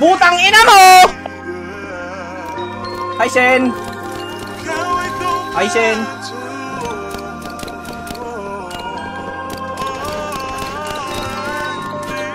Putang ina mo! Hi, Shen! Hi, Shen!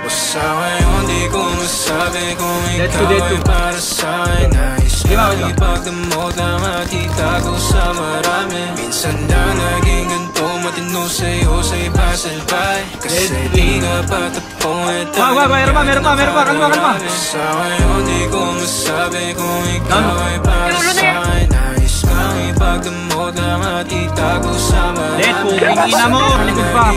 Sa ngayon di ko masabi kung ikaw ay para sa'kin. Nais kang ipagdamot ang atitago sa marami. Minsan na naging ganito, matino sa'yo sa iba salbay. Kasi di ka patapong at meron pa, kalma. Sa ngayon di ko masabi kung ikaw ay para sa'kin. Nais kang ipagdamot ang atitago sa marami. Ina mo! Halikod pa,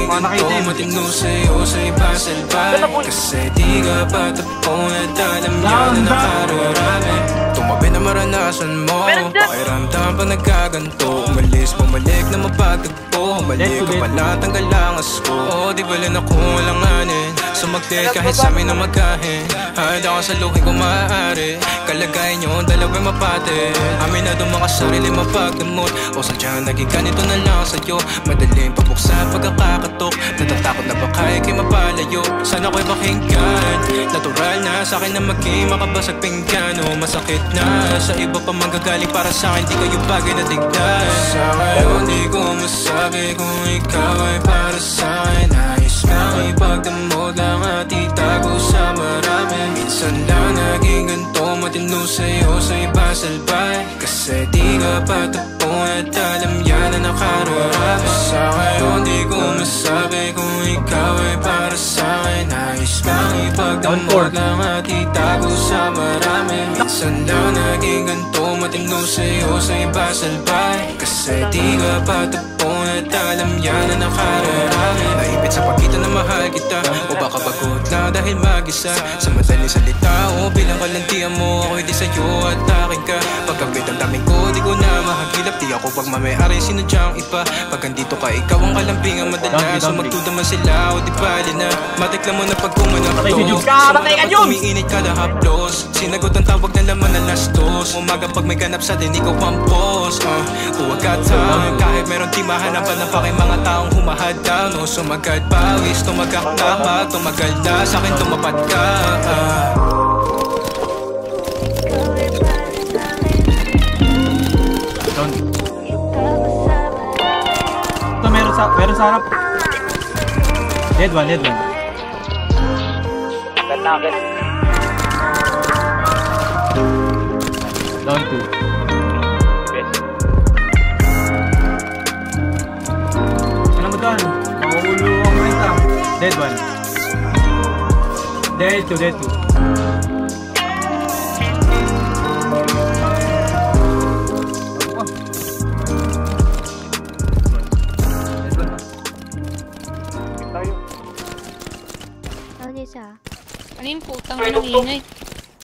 matino sa'yo sa iba salbay. Kasi di ka patapong at alam niya na nakararami. Tumabi na maranasan mo, pakiramdam pa nagkaganto. Umalis, bumalik na mapagtagpo. Umalik ka pala, tanggal ang asko. O di bala na kung walanganin. Sumaglit kahit sa amin na magkahin. Handa ka sa luhin kung maaari. Kalagayan nyo, dalawa'y mapate. Amin na doon mga sarili mapagdamot. O sadya naging ganito na lang sa'yo. Madaling pabuksan pagkakakatok. Natatakot na baka ikay mapalayo. Sana ko'y pakinggan. Natural na sa'kin na maging makabasag pinggan. O masakit na sa iba pa manggagaling para sa'kin. Di kayo bagay na tignan. Sa ngayon di ko masabi kung ikaw ay para sa'kin. Nais kang ipagdamot ang atitago sa marami. Minsan lang naging ganito, matino sa'yo sa iba salbay. Kasi di ka patapong at alam yan na nakararami. Sa ngayon di ko masabi kung ikaw ay para sa'kin. Nais kang ipagdamot ang atitago sa marami. Minsan lang naging ganito, matino sa'yo sa iba salbay. Kasi di ka patapong at alam yan na nakararami. Naipit sa pagkita na mahal kita, o baka pagod na dahil mag-isa. Sa madaling salita o bilang kalantian mo, ako'y di sa'yo at akin ka. Pagkabit ang daming ko, di ko na mahagilap. Di ako pagmamayari, sinudyang iba. Pag andito ka, ikaw ang kalambingan madalas. So magtudaman sila o di bali na. Matikla mo na pag kumanap to. Sumarap at umiinit kada haplos. Sinagot ang tawag na laman na lastos. Umaga pag may ganap sa din, ikaw ang boss. Huwag ka tang, kahit meron di mahanapan ng pakay mga taong humahadang. No, sumagad pawis, tumagak na pag tumagal na sa'kin tumapat ka. Ito meron sa harap. Dead one. Down 2. Ano mo doon? Makuulo ang renta. Dead one. Dead 2. Ano yung putang inang ingay?